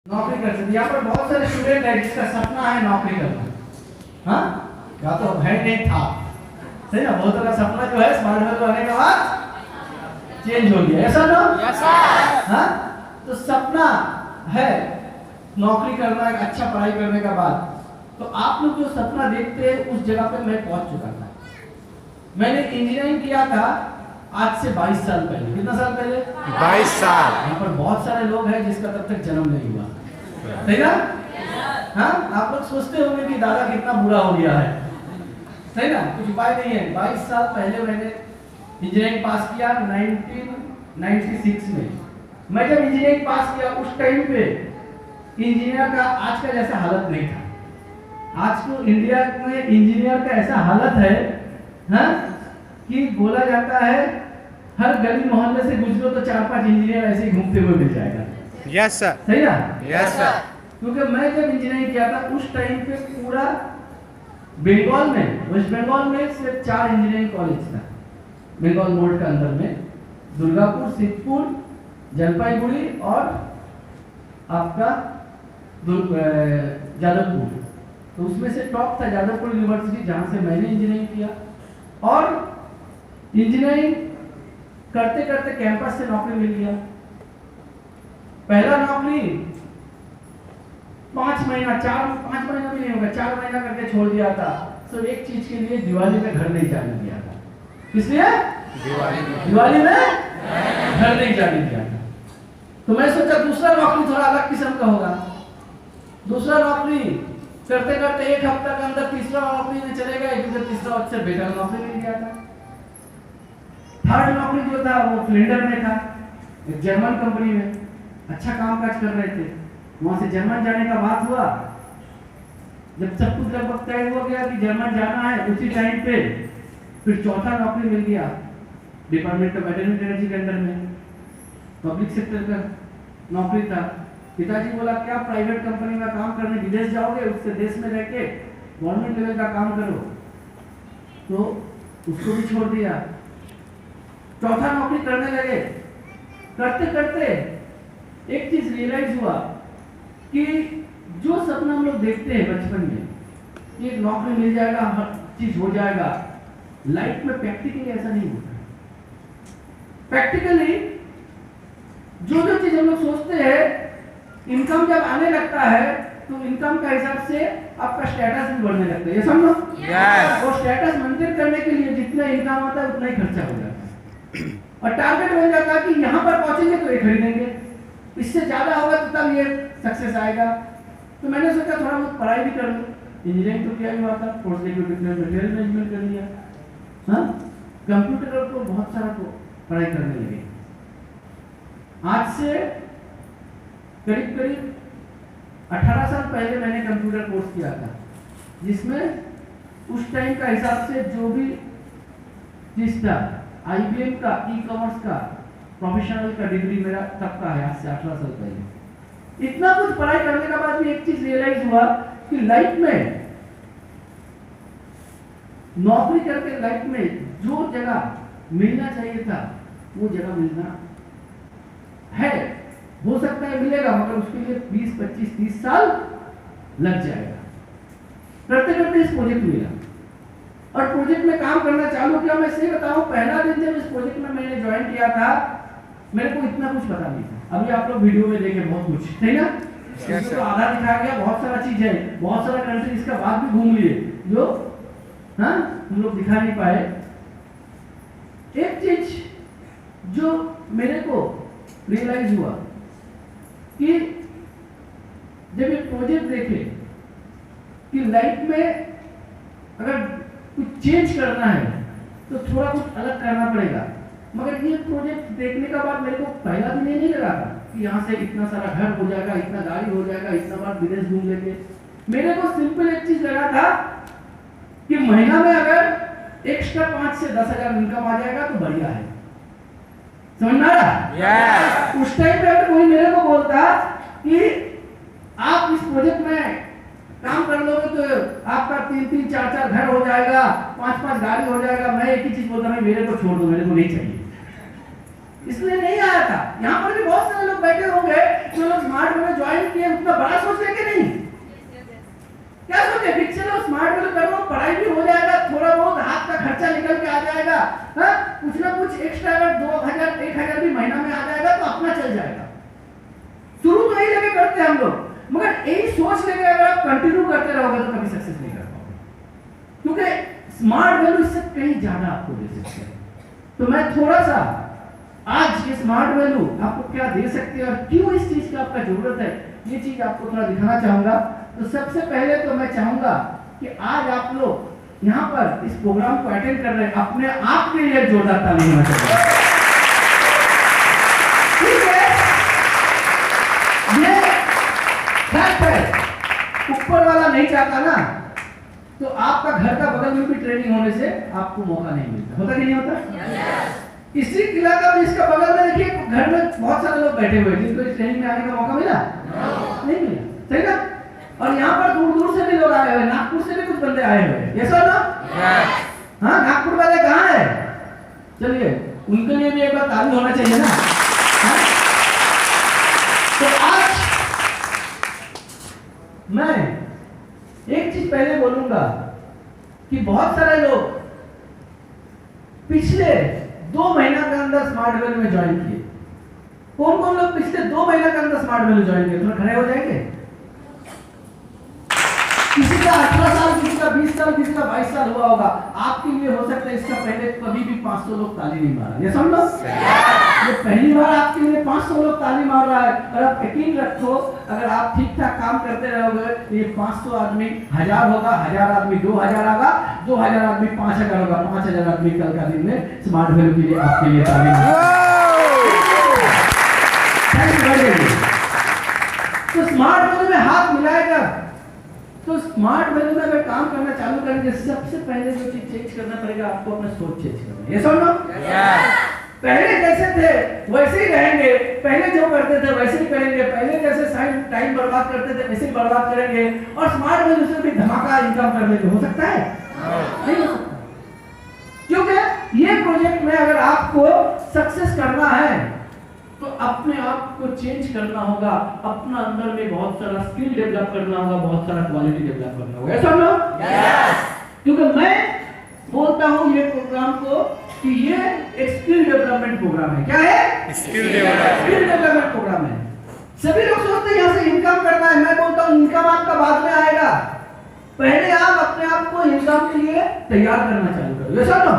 नौकरी कर सकते। यहाँ पर बहुत सारे स्टूडेंट है जिसका सपना है नौकरी करना, हाँ या तो है नहीं था, सही ना। बहुतों का सपना जो है स्मार्ट वर्क आने के बाद चेंज हो गया, ऐसा ना। हाँ, तो सपना है नौकरी करना, एक अच्छा पढ़ाई करने के बाद। तो आप लोग जो सपना देखते हैं उस जगह पे मैं पहुंच चुका था। मैंने इंजीनियरिंग किया था आज से 22 साल पहले। कितना साल पहले? 22 साल। यहाँ पर बहुत सारे लोग हैं जिसका तब तक जन्म नहीं हुआ, सही ना। हाँ, आप लोग सोचते होंगे कि दादा कितना बुरा हो गया है, सही ना। कुछ उपाय नहीं है। 22 साल पहले मैंने इंजीनियरिंग पास किया 1996 में। मैं जब इंजीनियरिंग पास किया उस टाइम पे इंजीनियर का आज का जैसा हालत नहीं था। आज को इंडिया में इंजीनियर का ऐसा हालत है, हाँ, कि बोला जाता है हर गली मोहल्ले से गुजरो तो 4-5 इंजीनियर ऐसे ही घूमते हुए मिल जाएगा। Yes sir. सही ना? Yes sir. क्योंकि मैं जब इंजीनियरिंग किया था उस टाइम पे पूरा बंगाल में, वेस्ट बंगाल में सिर्फ 4 इंजीनियरिंग कॉलेज था। बंगाल मोड के अंदर में दुर्गापुर, सिद्धपुर, जलपाईगुड़ी और आपका जादवपुर। तो उसमें से टॉप था जादवपुर यूनिवर्सिटी, जहां से मैंने इंजीनियरिंग किया। और इंजीनियरिंग करते करते कैंपस से नौकरी मिल गया। पहला नौकरी 5 महीना 5 महीना भी नहीं होगा, 4 महीना करके छोड़ दिया था। तो एक चीज के लिए दिवाली में घर नहीं जाने दिया था। किसलिए? दिवाली में घर नहीं जाने दिया था। तो मैं सोचा दूसरा नौकरी थोड़ा अलग किस्म का होगा। दूसरा नौकरी करते करते एक हफ्ता के अंदर तीसरा नौकरी में चले गए, क्योंकि तीसरा अक्सर बेटर नौकरी मिल गया था। थर्ड नौकरी जो था वो फ्लिंडर में था, एक जर्मन कंपनी में। अच्छा काम काज कर रहे थे। वहां से जर्मन जाने का बात हुआ। जब सब कुछ लगभग तय हो गया कि जर्मन जाना है, उसी टाइम पे फिर चौथा नौकरी मिल गया डिपार्टमेंट ऑफ एटॉमिक एनर्जी के अंदर में, पब्लिक सेक्टर का नौकरी था। पिताजी बोला क्या प्राइवेट कंपनी में काम करने विदेश जाओगे, उससे देश में रह के गवर्नमेंट लेवल का काम करो। तो उसको भी छोड़ दिया। चौथा नौकरी करने लगे। करते करते एक चीज रियलाइज हुआ कि जो सपना हम लोग देखते हैं बचपन में कि एक नौकरी मिल जाएगा, हर चीज हो जाएगा, लाइफ में प्रैक्टिकली ऐसा नहीं होता। प्रैक्टिकली जो जो चीज हम लोग सोचते हैं, इनकम जब आने लगता है तो इनकम का हिसाब से आपका स्टेटस भी बढ़ने लगता है, ये समझो। और स्टेटस मेंटेन करने के लिए जितना इनकम आता है उतना ही खर्चा हो जाता है। और टारगेट बन जाता है कि यहाँ पर पहुंचेंगे तो ये खरीदेंगे, इससे ज्यादा होगा तो तब ये सक्सेस आएगा। तो मैंने सोचा थोड़ा बहुत पढ़ाई भी कर लूं। इंजीनियरिंग तो किया हुआ था, पोस्ट ग्रेजुएट मटेरियल मैनेजमेंट कर लिया। हाँ, कंप्यूटर को बहुत सारा को पढ़ाई करने लगे। आज से करीब 18 साल पहले मैंने कंप्यूटर कोर्स किया था, जिसमें उस टाइम का हिसाब से जो भी चीज था, IBM का ई-कॉमर्स का प्रोफेशनल का डिग्री मेरा तब का है, आज से 18 साल पहले। इतना कुछ पढ़ाई करने के बाद भी एक चीज रियलाइज हुआ कि लाइफ में नौकरी करके लाइफ में जो जगह मिलना चाहिए था वो जगह मिलना है, हो सकता है मिलेगा, मगर उसके लिए 20, 25, 30 साल लग जाएगा। करते करते इस प्रोजेक्ट मिला और प्रोजेक्ट में काम करना चालू किया। मैं सही बताऊं, पहला दिन जब इस प्रोजेक्ट में मैंने ज्वाइन किया था, मेरे को इतना कुछ पता नहीं था। अभी आप लोग वीडियो में देखे बहुत कुछ, ठीक ना। तो आधा दिखा गया, बहुत सारा चीज है, बहुत सारा कंट्री इसका बाद भी घूम लिए जो हाँ हम लोग दिखा नहीं पाए। एक चीज जो मेरे को रियलाइज हुआ कि जब एक प्रोजेक्ट देखे कि लाइफ में अगर कुछ चेंज करना है तो थोड़ा कुछ अलग करना पड़ेगा। मगर ये प्रोजेक्ट देखने का बाद मेरे को पहला दिन नहीं लगा था कि यहाँ से इतना सारा घर हो जाएगा, इतना गाड़ी हो जाएगा, इतना बार विदेश घूम लेंगे। मेरे को सिंपल एक चीज लगा था कि महीना में अगर एक्स्ट्रा 5 से 10 हजार इनकम आ जाएगा तो बढ़िया है। समझ में आ रहा? उस टाइम पे अगर कोई मेरे को बोलता कि आप इस प्रोजेक्ट में काम कर लोगे तो आपका 3-3, 4-4 घर हो जाएगा, 5-5 गाड़ी हो जाएगा, मैं एक ही चीज बोलता मैं मेरे को छोड़ दो, मेरे को नहीं चाहिए। इसलिए नहीं आया था। यहाँ पर भी बहुत सारे लोग बैठे होंगे जो लोग स्मार्ट में ज्वाइन किए, इतना बड़ा सोच लेके नहीं, क्या सोचे कि चलो स्मार्ट वैल्यू करो, पढ़ाई भी हो जाएगा, थोड़ा बहुत हाथ का खर्चा निकल के आ जाएगा, हाँ कुछ ना कुछ एक्स्ट्रा अगर 2000 1000 भी महीना में आ जाएगा तो अपना चल जाएगा। शुरू तो यही लगे करते हैं हम लोग, मगर यही सोच लेके अगर आप कंटिन्यू करते रहोगे तो कभी सक्सेस नहीं कर पाओगे, क्योंकि स्मार्ट वैल्यू इससे कहीं ज्यादा आपको दे सकते हैं। तो मैं थोड़ा सा आज ये स्मार्ट वैल्यू आपको क्या दे सकते हैं और क्यों इस चीज की आपका जरूरत है, ये चीज आपको थोड़ा दिखाना चाहूंगा। तो सबसे पहले तो मैं चाहूंगा कि आज आप लोग यहाँ पर इस प्रोग्राम को अटेंड कर रहे हैं, अपने आप के लिए जोरदार ताली होना चाहिए। ठीक है, ये फैक्ट है, ऊपर वाला नहीं चाहता ना तो आपका घर का बगल में भी ट्रेनिंग होने से आपको मौका नहीं मिलता, होता कि नहीं होता? इसी किला का भी इसका बगल में देखिए, घर में बहुत सारे लोग बैठे हुए जिनको इस ट्रेनिंग में आने का मौका मिला नहीं मिला, सही ना? और यहाँ पर दूर दूर से भी लोग आए हुए, नागपुर से भी कुछ बंदे आए हुए, ये सर ना? हाँ, नागपुर वाले कहाँ है? चलिए उनके लिए भी एक बार ताली होना चाहिए ना। तो आज मैं एक चीज पहले बोलूंगा कि बहुत सारे लोग पिछले 2 महीना के अंदर स्मार्ट वैल्यू में ज्वाइन किए। कौन कौन लोग पिछले 2 महीना के अंदर स्मार्ट वैल्यू ज्वाइन किए? थोड़ा खड़े हो जाएंगे। किसी का 18 साल, किसी का 20 साल, किसी का 22 साल हुआ होगा। आपके लिए हो सकता है इसका पहले कभी भी 500 लोग ताली नहीं मारा, ये समझो, ये पहली बार आपके लिए 500 लोग ताली मार रहा है। और आप यकीन रखो, अगर आप ठीक ठाक काम करते रहोगे तो ये 500 आदमी 1000 होगा, 1000 आदमी 2000 होगा, 2000 आदमी 5000 होगा, 5000 आदमी कल का दिन में स्मार्ट वैल्यू के लिए आपके लिए ताली मारेंगे। तो स्मार्ट वैल्यू में हाथ मिलाएगा, तो स्मार्ट वैल्यू में अगर काम करना चालू करेंगे, सबसे पहले जो चीज चेंज करना पड़ेगा आपको, अपना सोच चेंज करना है। ये समझो, पहले जैसे थे वैसे ही रहेंगे, पहले जो करते थे वैसे ही करेंगे, पहले जैसे टाइम बर्बाद करते थे वैसे ही बर्बाद करेंगे, और स्मार्ट वैल्यू से भी धमाका इनकम करने को हो सकता है? नहीं हो सकता, क्योंकि ये प्रोजेक्ट में अगर आपको सक्सेस करना है तो अपने आप को चेंज करना होगा, अपना अंदर में बहुत सारा स्किल डेवलप करना होगा, बहुत सारा क्वालिटी डेवलप करना होगा। ऐसा ना? क्योंकि मैं बोलता हूं ये प्रोग्राम को कि ये एक स्किल डेवलपमेंट प्रोग्राम है। क्या है? स्किल डेवलपमेंट प्रोग्राम है। सभी लोग सोचते हैं यहाँ से इनकम करना है, मैं बोलता हूँ इनकम आपका बाद में आएगा, पहले आप अपने आप को इनकम के लिए तैयार करना चालू करो। ऐसा ना?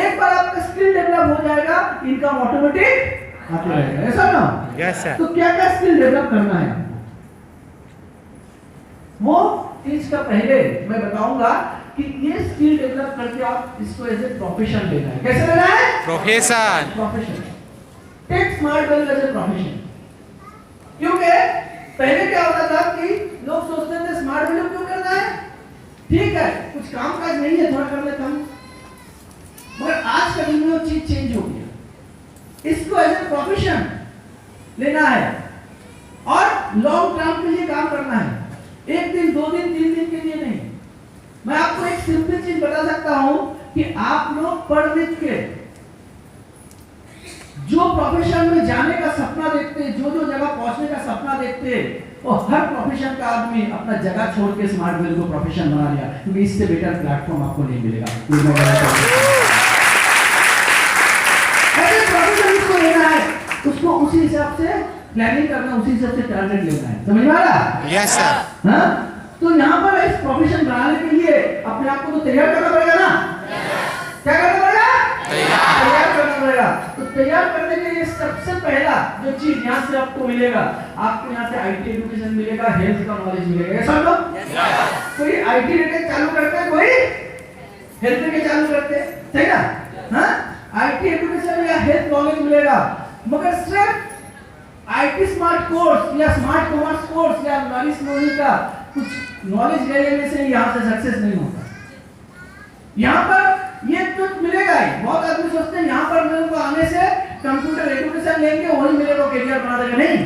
एक बार आपका स्किल डेवलप हो जाएगा, इनकम ऑटोमेटिक आते रहेगा। ऐसा ना? तो क्या क्या स्किल डेवलप करना है वो चीज का पहले मैं बताऊंगा कि ये स्किल डेवलप करके आप इसको एज ए प्रोफेशन लेना है। कैसे लेना है? Profession. Take smart value as a profession. क्योंकि पहले क्या होता था कि लोग सोचते थे स्मार्ट वैल्यू क्यों करना है, ठीक है कुछ काम काज नहीं है, थोड़ा कर लेता हूं, मगर आज का दिन में वो चीज चेंज हो गया। इसको एज ए प्रोफेशन लेना है और लॉन्ग टर्म के लिए काम करना है, 1 दिन 2 दिन 3 दिन के लिए नहीं। मैं आपको एक सिंपल चीज बता सकता हूं कि आप लोग पढ़ लिख के जो प्रोफेशन में जाने का सपना देखते हैं, जो जो जगह पहुंचने का सपना देखते हैं, वो हर प्रोफेशन का आदमी अपना जगह छोड़ के स्मार्ट वैल्यू को प्रोफेशन बना लिया, क्योंकि इससे बेटर प्लेटफॉर्म आपको नहीं मिलेगा। लेना है उसको उसी हिसाब से प्लानिंग करना, उसी हिसाब से टारगेट लेना है। समझ में आ रहा? Yes sir. हाँ, तो यहाँ पर इस प्रोफेशन बनाने के लिए अपने आप को तो तैयार करना पड़ेगा ना। क्या करना पड़ेगा? तैयार करना पड़ेगा। तो तैयार करने के लिए सबसे पहला जो चीज यहाँ से आपको मिलेगा, आपको यहाँ से आईटी एजुकेशन मिलेगा, हेल्थ का नॉलेज मिलेगा। ऐसा लो, कोई आईटी रिलेटेड चालू करते हैं, कोई हेल्थ रिलेटेड चालू करते हैं, सही ना? हाँ, आईटी एजुकेशन या हेल्थ नॉलेज मिलेगा, मगर सिर्फ आईटी स्मार्ट कोर्स या स्मार्ट कॉमर्स कोर्स या नॉलेज का कुछ नॉलेज ले लेने से यहाँ से सक्सेस नहीं होता। यहाँ पर ये तो मिलेगा ही, बहुत आदमी सोचते हैं यहाँ पर मेरे को आने से कंप्यूटर एजुकेशन लेंगे वही मेरे को करियर बना देगा। नहीं,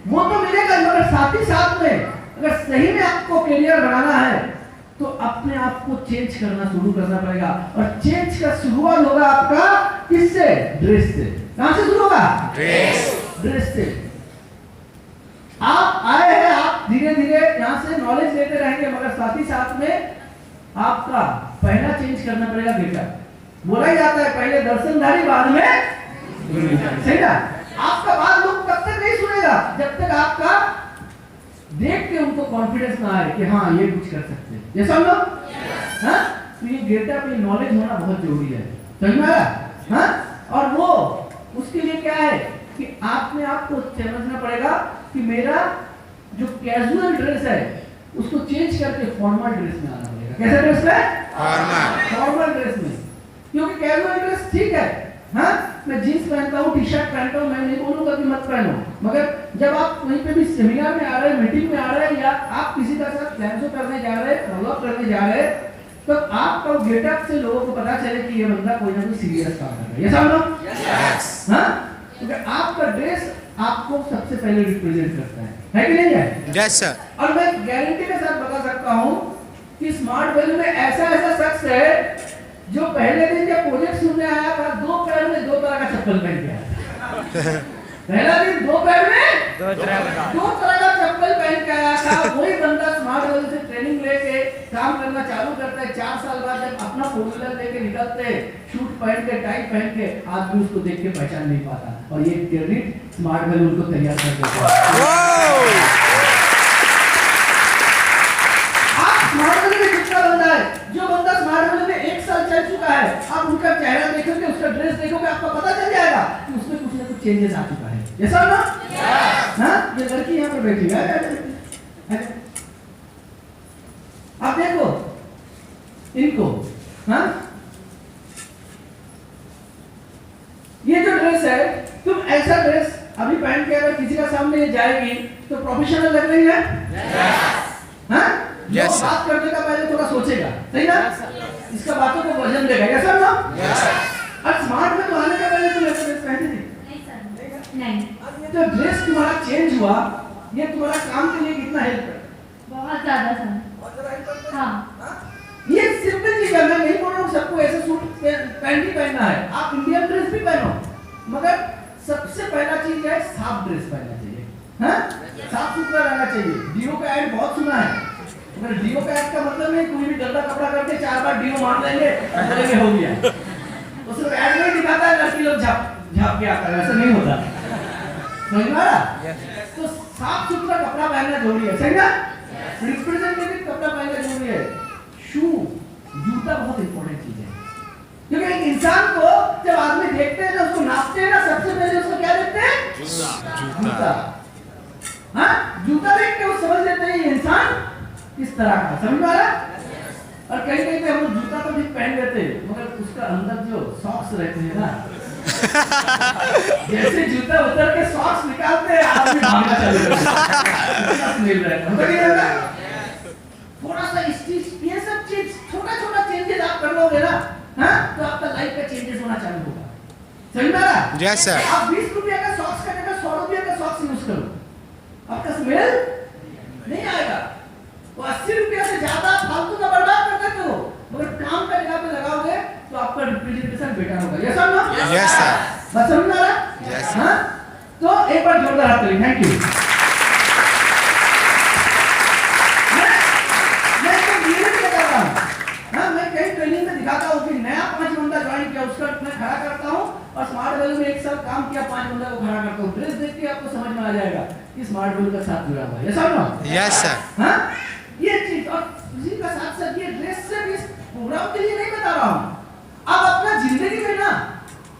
वो तो मिलेगा, मगर साथ ही साथ में अगर सही में आपको करियर बनाना है तो अपने आप को चेंज करना शुरू करना पड़ेगा, और चेंज का शुरुआत होगा आपका किससे? ड्रेस से। कहां से शुरू होगा? ड्रेस से। आप आए हैं, नॉलेज लेते रहेंगे, मगर साथ ही साथ में आपका पहला चेंज करना पड़ेगा गेटअप। बोला ही जाता है पहले दर्शनधारी बाद में सही ना। आपका बात लोग तब तक नहीं सुनेगा जब तक आपका देख के उनको कॉन्फिडेंस ना आए कि हाँ ये कुछ कर सकते हैं। ये सब लोग हाँ, तो ये गेटअप, ये नॉलेज होना बहुत जरूरी है, समझ में आया? हाँ, और वो उसके लिए क्या है कि आपने आपको समझना पड़ेगा कि मेरा जो कैजुअल ड्रेस है उसको चेंज करके फॉर्मल ड्रेस में आना पड़ेगा। कैसा ड्रेस में? फॉर्मल ड्रेस में। क्योंकि कैजुअल ड्रेस ठीक है, हाँ मैं जींस पहनता हूँ, टी शर्ट पहनता हूँ, मैं नहीं बोलूंगा कि मत पहनो, मगर जब आप कहीं पे भी सेमिनार में आ रहे हैं, मीटिंग में आ रहे हैं, या आप किसी का साथ प्लान करने जा रहे हैं, फॉलो करने जा रहे हैं, तो आपका गेटअप से लोगों को पता चले कि ये बंदा कोई ना कोई सीरियस काम कर रहा है। ये सब लोग हाँ, क्योंकि आपका ड्रेस आपको सबसे पहले रिप्रेजेंट करता है कि नहीं है? Yes sir. और मैं गारंटी के साथ बता सकता हूँ कि स्मार्ट वैल्यू में ऐसा शख्स है जो पहले दिन जब प्रोजेक्ट सुनने आया था, 2 पैर में 2 तरह का चप्पल पहन के आया। पहला दिन 2 पैर में 2 तरह का चप्पल पहन के आया था। वही बंदा स्मार्ट वैल्यू से ट्रेनिंग लेके काम करना चालू करता है। 4 साल बाद जब अपना फोर व्हीलर लेके निकलते हैं, शूट पहन के, टाई पहन के, आदमी उसको देख के पहचान नहीं पाता, और ये क्रेडिट स्मार्ट वैल्यू उनको तैयार कर देता है। स्मार्ट वैल्यू में कितना बंदा है, जो बंदा स्मार्ट वैल्यू में 1 साल चल चुका है, आप उनका चेहरा देखोगे, उसका ड्रेस देखोगे, आपको पता चल जाएगा कि उसमें कुछ ना कुछ चेंजेस आ चुका है। ये सब ना हाँ, ये लड़की यहाँ पर बैठी है, आप देखो इनको, हाँ ये जो ड्रेस है, तुम ऐसा ड्रेस अभी पहन के अगर किसी का सामने जाएगी तो प्रोफेशनल लग रही है, हाँ? Yes, sir. बात करने का पहले थोड़ा सोचेगा, सही ना? इसका बातों को वजन देगा, ये सब ना? और स्मार्ट में तो आने का पहले तुम ऐसा ड्रेस पहनती थी? नहीं। तो ड्रेस तुम्हारा चेंज हुआ, ये तुम्हारा काम के लिए कितना हेल्प है? बहुत ज्यादा सर। हाँ। ये सिंपल चीज है, मैं नहीं बोल रहा हूँ सबको ऐसे सूट पैंट ही पहनना है, आप इंडियन ड्रेस भी पहनो, मगर सबसे पहला चीज है साफ ड्रेस पहनना चाहिए, हाँ? साफ सुथरा रहना चाहिए। डीओ का ऐड बहुत सुना है, मगर डीओ का ऐड का मतलब नहीं कोई भी गंदा कपड़ा करके 4 बार डीओ मार देंगे बोलेंगे हो गया। तो सिर्फ ऐड नहीं दिखाता है, लड़की लोग झाप के आता है, ऐसा नहीं होता, समझ में आ रहा? तो साफ सुथरा कपड़ा पहनना जरूरी है, सही ना? रिप्रेजेंटेटिव कपड़ा पहनना जरूरी है। शू, जूता बहुत इंपॉर्टेंट चीज है, क्योंकि एक इंसान को जब आदमी देखते हैं ना, उसको नापते हैं ना, सबसे पहले उसको क्या देखते हैं? जूता। हाँ, जूता देख के वो समझ लेते हैं ये इंसान किस तरह का, समझ में आ रहा? और कहीं कहीं पे हम लोग जूता तो भी पहन लेते हैं, मगर उसका अंदर जो सॉक्स रहते हैं ना, जैसे जूता उतर के सॉक्स निकालते हैं, आदमी भागना चालू करता है, स्मेल रहता है। थोड़ा सा ये सब चीज छोटा चेंजेस आप कर लोगे ना, हाँ, तो आपका लाइफ का चेंजेस होना चालू होगा, समझ में आ रहा? Yes sir. आप 20 रुपया का सॉक्स का जगह 100 रुपया का सॉक्स यूज करो, आपका स्मेल नहीं आएगा। वो 80 रुपया से ज्यादा फालतू का बर्बाद कर देते हो, मगर काम का जगह पे लगाओगे तो आपका रिप्रेजेंटेशन बेटर होगा। ये सब ना? Yes sir. बस समझ में आ रहा? यस। हाँ, तो एक बार जोरदार हाथ ताली, थैंक यू। ट्रेनिंग में दिखाता हूँ कि नया 5 बंदा ज्वाइन किया, उसका मैं खड़ा करता हूँ, और स्मार्ट वैल्यू में 1 साल काम किया, 5 बंदा को खड़ा करता हूँ। ड्रेस देख के आपको समझ में आ जाएगा कि स्मार्ट वैल्यू का साथ जुड़ा हुआ है, ये सब ना? Yes sir. हाँ, ये चीज, और उसी का साथ साथ ये ड्रेस से भी प्रोग्राम के लिए नहीं बता रहा हूँ, आप अपना जिंदगी में ना,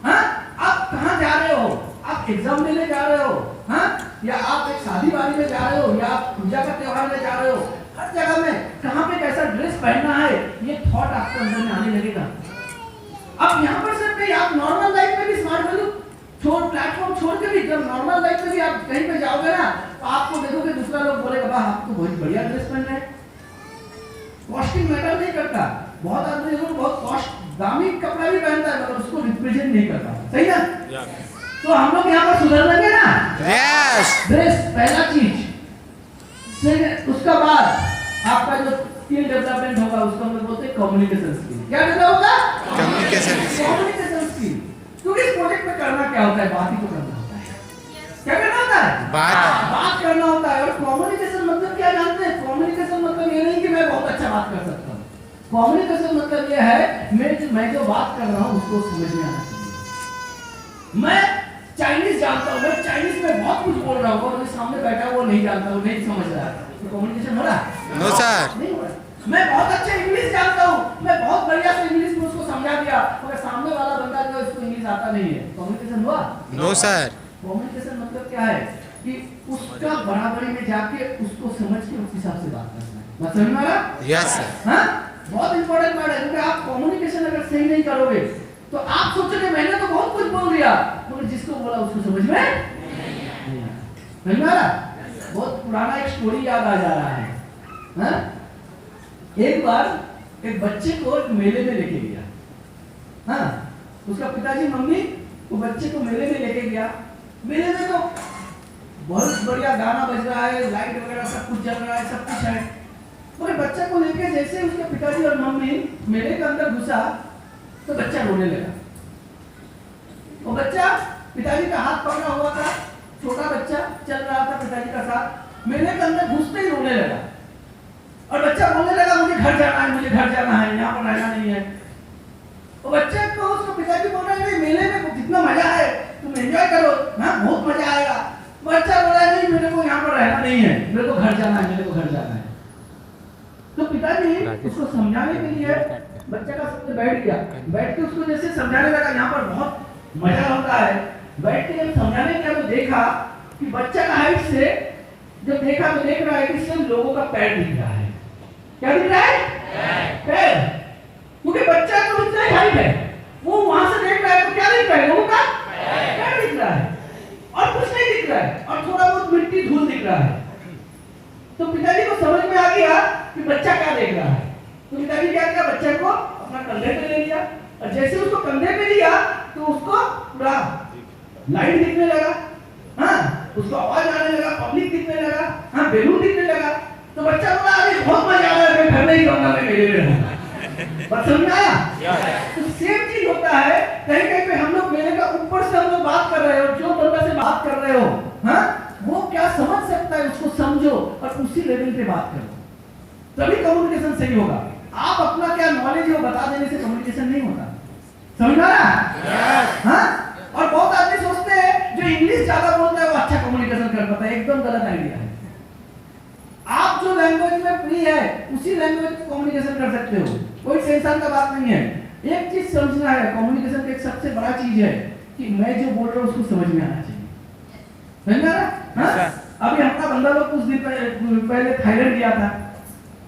हाँ, आप कहाँ जा रहे हो, आप एग्जाम देने जा रहे हो, हाँ, या आप एक शादी वादी में जा रहे हो, या आप पूजा का त्योहार में जा रहे हो, हर जगह में कहां पे कैसा ड्रेस पहनना है, ये थॉट आपको अंदर में आने लगेगा। अब यहाँ पर सिर्फ नहीं, आप नॉर्मल लाइफ में भी स्मार्ट वैल्यू प्लेटफॉर्म छोड़ के भी, जब नॉर्मल लाइफ में भी आप कहीं पे जाओगे ना, तो आपको देखोगे दूसरा लोग बोलेगा वाह आप तो बहुत बढ़िया ड्रेस पहन रहे हैं। कॉस्टिंग मैटर नहीं करता, बहुत आदमी देखो बहुत कॉस्ट दामी कपड़ा भी पहनता है, मगर उसको रिप्रेजेंट नहीं करता, सही ना? तो हम लोग यहाँ पर सुधर लेंगे ना? यस। ड्रेस पहला चीज, उसका बाद आपका जो स्किल डेवलपमेंट होगा, उसको हम लोग बोलते हैं कम्युनिकेशन स्किल। क्या डेवलप होगा? Communication skill. क्योंकि इस प्रोजेक्ट में करना क्या होता है? बात ही तो करना होता है। क्या करना होता है? बात करना होता है। और कम्युनिकेशन मतलब क्या जानते हैं? कम्युनिकेशन बात कर सकता हूँ। कम्युनिकेशन मतलब ये है मैं जो बात कर रहा हूँ उसको समझ में आना चाहिए। मैं चाइनीज जानता हूँ, मैं चाइनीज में बहुत कुछ बोल रहा हूँ और मेरे सामने बैठा वो नहीं जानता, वो नहीं समझ रहा है, तो कम्युनिकेशन हो रहा है? No sir. नहीं हो रहा। मैं बहुत अच्छा इंग्लिश जानता हूँ, मैं बहुत बढ़िया से इंग्लिश में उसको समझा दिया, मगर सामने वाला बंदा जो उसको इंग्लिश आता नहीं है, कम्युनिकेशन हुआ? No sir. कम्युनिकेशन मतलब क्या है कि उसका बराबरी में जाके उसको समझ के उस हिसाब से बात करना है। बात समझ में आ रहा? Yes sir. हाँ, बहुत इंपॉर्टेंट बात है, क्योंकि आप कम्युनिकेशन अगर सही नहीं करोगे तो आप सोचोगे मैंने तो बहुत कुछ बोल दिया, मगर जिसको बोला उसको समझ में नहीं आया। समझ में आ रहा? बहुत पुराना एक स्टोरी याद आ जा रहा है। हाँ? एक बार एक बच्चे को एक मेले में लेके गया। हाँ, उसका पिताजी मम्मी वो बच्चे को मेले में लेके गया। मेले में तो बहुत बढ़िया गाना बज रहा है, लाइट वगैरह सब कुछ जल रहा है, सब कुछ है, मगर बच्चा को लेके जैसे उसके पिताजी और मम्मी मेले के अंदर घुसा तो बच्चा रोने लगा। वो बच्चा पिताजी का हाथ पकड़ा हुआ था, छोटा बच्चा चल रहा था पिताजी का साथ, मेले के अंदर घुसते ही रोने लगा और बच्चा बोलने लगा मुझे घर जाना है, मुझे घर जाना है, यहाँ पर रहना नहीं है। वो बच्चे को उसको पिताजी बोल रहे हैं मेले में कितना मजा है, तुम एंजॉय करो, हाँ बहुत मजा आएगा। बच्चा बोला नहीं मेरे को यहाँ पर रहना नहीं है, मेरे को घर जाना है, मेरे को घर जाना है। तो पिताजी उसको समझाने के लिए बच्चा का सामने बैठ गया, बैठ के उसको जैसे समझाने लगा यहाँ पर बहुत मजा होता है। बैठ के जब समझाने गया तो देखा कि बच्चा का हाइट से जब देखा तो देख रहा है कि सिर्फ लोगों का पैर दिख रहा है। क्या दिख रहा है? पैर। क्योंकि बच्चा तो इतना ही हाइट है, वो वहां से देख रहा है तो क्या दिख रहा है? लोगों का पैर दिख रहा है और कुछ नहीं दिख रहा है और थोड़ा बहुत मिट्टी धूल दिख रहा है। तो पिताजी को समझ में आ गया कि बच्चा क्या देख रहा है। तो पिताजी क्या किया, बच्चे को अपना कंधे पे ले लिया और जैसे उसको कंधे पे लिया तो उसको पूरा लाइट दिखने लगा, हाँ उसको आवाज आने लगा, पब्लिक दिखने लगा, हाँ बैलून दिखने लगा। तो बच्चा बोला अरे बहुत मजा आ रहा है, मैं घर नहीं जाऊंगा, मैं मेले में रहूंगा। बात समझ में आया? तो सेम चीज होता है, कहीं कहीं पे हम लोग मेले का ऊपर से हम लोग बात कर रहे हो, जो बंदा से बात कर रहे हो, हाँ वो क्या समझ सकता है उसको समझो और उसी लेवल पे बात करो, तभी कम्युनिकेशन सही होगा। आप अपना क्या नॉलेज है वो बता देने से कम्युनिकेशन नहीं होता। समझ आ रहा है? हाँ? और बहुत आदमी सोचते हैं जो इंग्लिश ज्यादा बोलता है वो अच्छा कम्युनिकेशन कर पाता है, एकदम गलत आइडिया है। आप जो लैंग्वेज में फ्री है उसी लैंग्वेज में कम्युनिकेशन कर सकते हो, कोई टेंशन का बात नहीं है। एक चीज समझना है, कम्युनिकेशन का एक सबसे बड़ा चीज है कि मैं जो बोल रहा हूँ उसको समझ में आना चाहिए। समझ में आ रहा? अभी हमारा बंदा लोग कुछ दिन पहले थाईलैंड गया था,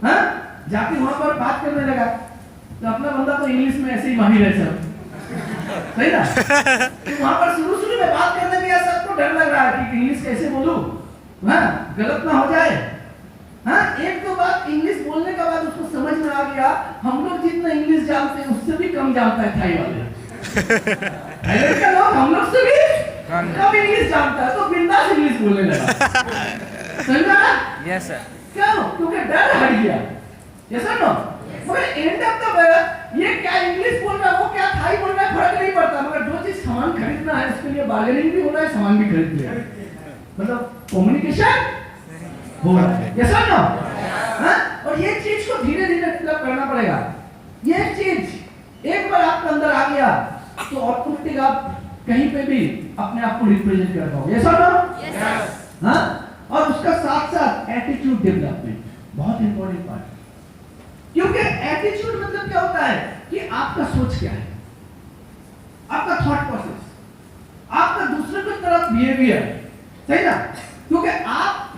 हाँ जाके वहां पर बात करने लगा तो अपना बंदा तो इंग्लिश में ऐसे ही माहिर है सब, सही ना? तो वहां पर शुरू में बात करने में सबको डर लग रहा है कि इंग्लिश कैसे बोलूं, हाँ गलत ना हो जाए। हाँ एक दो बात इंग्लिश बोलने के बाद उसको समझ में आ गया, हम लोग जितना इंग्लिश जानते हैं उससे भी कम जानता है थाई वाले। थाईलैंड का लोग हम लोग से भी कम इंग्लिश जानता है, तो बिंदास इंग्लिश बोलने लगा। समझा? Yes sir. क्यों? क्योंकि डर हट गया। यस और नो? मगर एंड ऑफ द ये क्या इंग्लिश बोल रहा है, वो क्या थाई बोल रहा है, फर्क नहीं पड़ता, मगर जो चीज सामान खरीदना है उसके लिए बार्गेनिंग भी होना है, सामान भी खरीद लिया, मतलब कम्युनिकेशन हो रहा है। यस और नो? हाँ? और ये चीज को धीरे धीरे डेवलप करना पड़ेगा। ये चीज एक बार आपके अंदर आ गया तो ऑटोमेटिक आप कहीं पे भी अपने आप को रिप्रेजेंट कर पाओगे। यस और नो? हाँ? और उसका साथ साथ एटीट्यूड डेवलपमेंट बहुत इंपॉर्टेंट पार्ट है, क्योंकि एटीट्यूड मतलब क्या होता है कि आपका सोच क्या है, आपका थॉट प्रोसेस, आपका दूसरे की तरफ बिहेवियर, सही ना? क्योंकि आप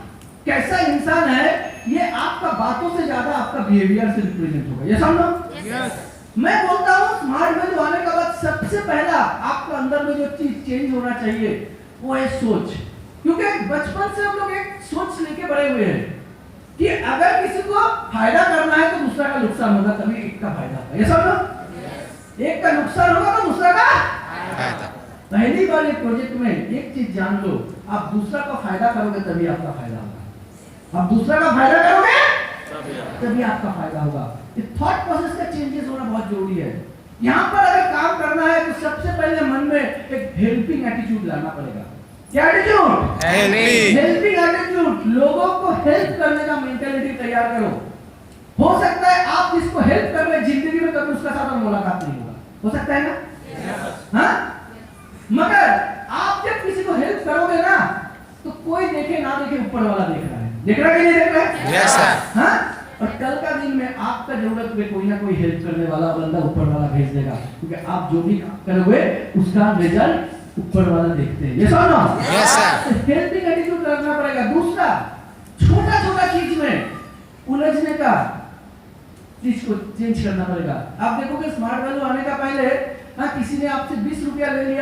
कैसा इंसान है ये आपका बातों से ज्यादा आपका बिहेवियर से रिप्रेजेंट होगा। यस और नो? यस। मैं बोलता हूँ स्मार्ट वैल्यू आने के बाद सबसे पहला आपके अंदर में जो चीज चेंज होना चाहिए वो है सोच, क्योंकि बचपन से हम लोग एक सोच लेके बड़े हुए हैं कि अगर किसी को फायदा करना है तो दूसरा का नुकसान होगा तभी एक का फायदा होगा। ये सब एक का नुकसान होगा तो दूसरा का फायदा। पहली बार ये प्रोजेक्ट में एक चीज जान लो, आप दूसरा का फायदा करोगे तभी आपका फायदा होगा, आप दूसरा का फायदा करोगे तभी आपका फायदा होगा। ये थॉट प्रोसेस का चेंजेस होना बहुत जरूरी है। यहाँ पर अगर काम करना है तो सबसे पहले मन में एक हेल्पिंग एटीट्यूड लाना पड़ेगा। क्या एटीट्यूड? Helping attitude. लोगों को हेल्प करने का मेंटालिटी तैयार करो। हो सकता है आप जिसको हेल्प कर रहे हैं जिंदगी में कभी उसका साथ मुलाकात नहीं होगा, हो सकता है ना? हाँ, मगर आप जब किसी को हेल्प करोगे ना तो कोई देखे ना देखे ऊपर वाला देख रहा है, देख रहा है कि नहीं देख रहा है? Yes sir. हाँ, और कल का दिन में आपका जरूरत में कोई ना कोई हेल्प करने वाला बंदा ऊपर वाला भेज देगा, क्योंकि आप जो भी काम करोगे उसका रिजल्ट ऊपर वाला देखते हैं। यस और no? Yes sir. Helping attitude रखना पड़ेगा। दूसरा, छोटा छोटा चीज में उलझने का चीज को चेंज करना पड़ेगा। आप देखोगे स्मार्ट वैल्यू आने का पहले, हाँ, किसी ने आपसे 20 रुपया ले लिया,